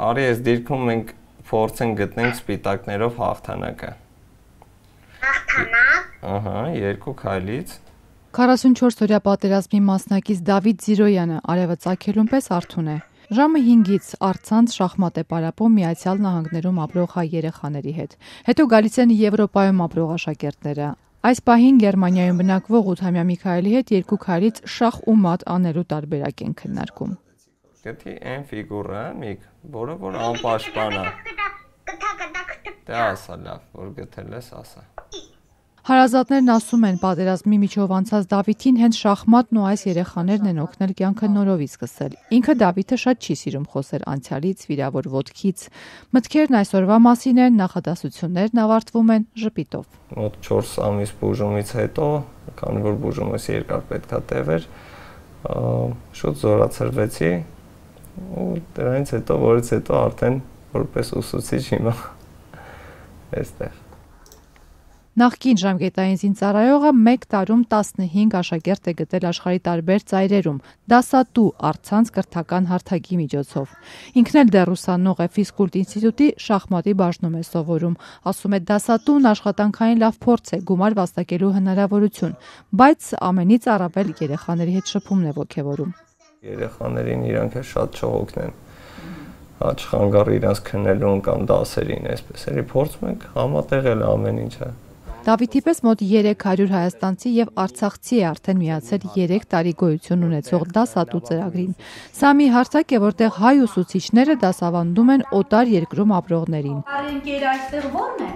Արի այս դիրքում մենք փորձենք գտնենք սպիտակներով հաղթանակը։ Հաղթանակ։ Ահա, 2 քայլից։ 44-օրյա պատերազմի մասնակից Դավիթ Զիրոյանը արևը ծագելուն պես արթուն է։ Ժամը 5-ից առցանց շախմատ է պարապում Միացյալ Նահանգներում ապրող հայ երեխաների հետ։ Հետո գալիս են Եվրոպայում ապրող աշակերտները։ Այս պահին Գերմանիայում բնակվող 8-ամյա Միքայելի հետ 2 քայլից շախ ու մատ անելու տարբերակ են քննարկում։ Գտի այն ֆիգուրը, Միք, որը որ անպաշտպան է։ Դե ասա լավ, որ գտել ես, ասա։ Հարազատներն ասում են, պատերազմի միջով անցած Դավիթին հենց շախմատն ու այս երեխաներն են օգնել կյանքը նորովի սկսել։ Ինքը Դավիթը շատ չի սիրում խոսել անցյալից, վիրավոր ոտքից։ Մտքերն այսօրվա մասին են, նախադասություններն ավարտվում են ժպիտով։ Մոտ 4 ամիս բուժումից հետո, քանի որ բուժումս երկար պետքա տևեր, շուտ զորացրվեցի ու դրանից հետո, որից հետո արդեն որպես ուսուցիչ հիմա այստեղ։ Նախկին ժամկետային զինծառայողը 1 տարում 15 աշակերտ է գտել աշխարհի տարբեր ծայրերում, դասատու առցանց կրթական հարթակի միջոցով։ Ինքն էլ դեռ ուսանող է ֆիզկուլտ ինստիտուտի շախմատի բաժնում է սովորում։ Ասում է դասատուն աշխատանքային լավ փորձ է, գումար վաստակելու հնարավորություն, բայց ամենից առավել երեխաների հետ շփումն է ոգևորում։ Երեխաներին իրանք է շատ չողոքնեն։ Չխանգարի իրանց քննելուն կամ դասերին, այսպես էլի փորձում ենք համատեղել ամեն ինչը։ Դավիթի պես մոտ 300 հայաստանցի եւ արցախցի է արդեն միացել 3 տարի գոյություն ունեցող դասատու ծրագրին։ Սա մի հարթակ է, որտեղ հայ ուսուցիչները դասավանդում են օտար երկրում ապրողներին։ Արենկեր այստեղ ո՞րն է։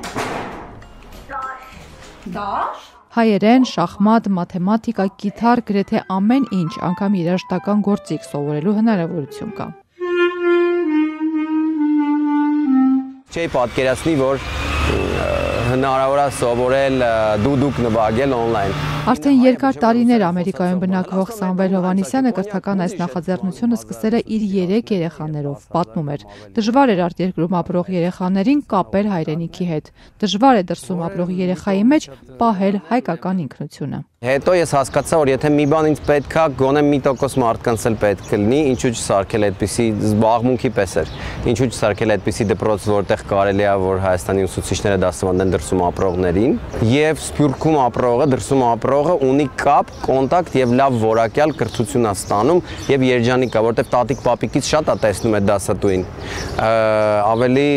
Դաշ։ Հայերեն, շախմատ, մաթեմատիկա, կիթառ, գրեթե ամեն ինչ, անգամ երաժշտական գործիք սովորելու հնարավորություն կա։ Չէի պատկերացնի, որ հնարավոր է սովորել դուդուկ նվագել on-line։ Արդեն երկար տարիներ Ամերիկայում բնակվող Սամվել Հովհաննիսյանը կրթական այս նախաձեռնությունը սկսել է իր 3 երեխաներով, պատմում էր։ Դժվար էր արտերկրում ապրող երեխաներին կապել հայրենիքի հետ։ Դժվար է դրսում ապրող երեխայի մեջ պահել հայկական ինքնությունը։ Հետո ես հասկացա, որ եթե մի բան ինձ պետք է, գոնե 1% մարդկանց էլ պետք է լինի, ինչու չսարքել այդպիսի զբաղմունքի պես էր։ Ինչու չսարքել այդպիսի դպրոց, որտեղ կարելի է որ Հայաստանի ուսուցիչները դասավանդեն դրսում ապրողներին, եւ Սփյուռքում ապրողը, դրսում ապրողը ունի կապ, կոնտակտ եւ լավ որակյալ կրթություն է ստանում եւ երջանիկ է, որտեղ տատիկ պապիկից շատ է տեսնում այդ դասատուին։ Ավելի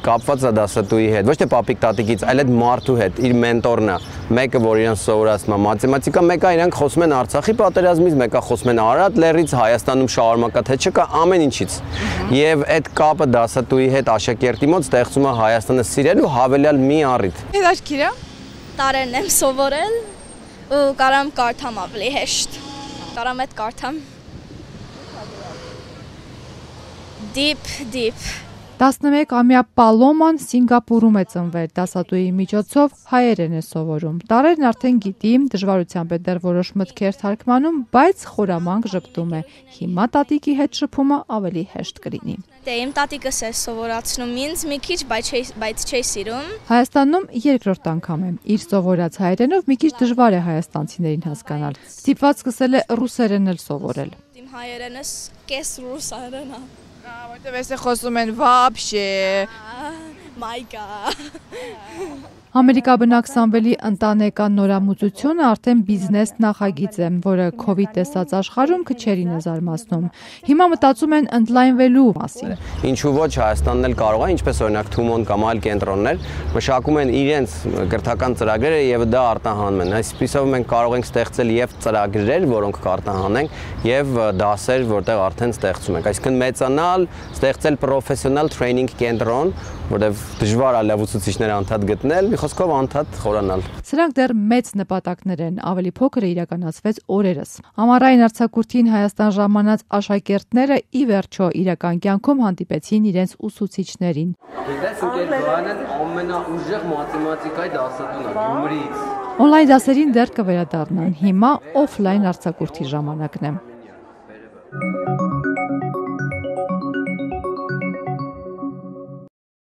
կապված է դասատուի հետ, ոչ թե պապիկ տատիկից, այլ այդ մարդու հետ, իր մենտորն է, մեկը, որ իրեն սովորացնում է մաթեմատիկա, մեկը իրանք խոսում են Արցախի պատերազմից, մեկը խոսում են Արարատ լեռից, Հայաստանում շարունակա թե չկա, ամեն ինչից։ Եվ այդ կապը դասատուի հետ աշակերտի մոտ ստեղծում է Հայաստանը սիրելու հավելյալ մի առիթ։ Հետաքրքիր է։ Տարերն եմ սովորել ու կարամ կարդամ ավելի հեշտ։ Կարամ այդ կարդամ։ Deep 11-ամյա Պալոման Սինգապուրում է ծնվել, դասատուի միջոցով հայերեն է սովորում։ Տարերն արդեն գիտի, դժվարությամբ է դեռ որոշ մտքեր թարգմանում, բայց խորամանկ ժպտում է։ Հիմա տատիկի հետ շփումը ավելի հեշտ կլինի։ Դե իմ տատիկս է սովորացնում ինձ մի քիչ, բայց չի սիրում։ Հայաստանում երկրորդ անգամ է։ Իր սովորած հայերենով մի քիչ դժվար է հայաստանցիներին հասկանալ։ Ստիպված սկսել է ռուսերեն էլ սովորել։ Իմ հայերենս կես ռուսերեն է։ Որտեւ էստեղ խոսում են вообще։ Մայկա։ Ամերիկա բնակ Սամվելի ընտանեկան նորամուծությունը արդեն բիզնես նախագիծ է, որը COVID տեսած աշխարհում քչերին է զարմացնում։ Հիմա մտածում են ընդլայնվելու մասին։ Ինչու ոչ Հայաստանն էլ կարող է, ինչպես օրինակ Թումոն կամ այլ կենտրոններ, մշակում են իրենց կրթական ծրագրերը եւ դա արտահանում են։ Այսպիսով մենք կարող ենք ստեղծել եւ ծրագրեր, որոնք կարտահանենք, եւ դասեր, որտեղ արդեն ստեղծում ենք։ Այսինքն մեծանալ, ստեղծել պրոֆեսիոնալ տրեյնինգ կենտրոն, որտեղ դժվար է լավ ուսուցիչներ անդադ գտնել, մի խոսքով անդադ խորանալ։ Սրանք դեռ մեծ նպատակներ են, ավելի փոքրը իրականացվեց օրերս։ Ամառային արձակուրդին Հայաստան ժամանած աշակերտները ի վերջո իրական կյանքում հանդիպեցին իրենց ուսուցիչներին։ Գիտես, ընկերները ամենաուժեղ մաթեմատիկայի դասատուն է Գյումրիից։ Օնլայն դասերին դեռ կվերադառնան, հիմա օֆլայն արձակուրդի ժամանակն է։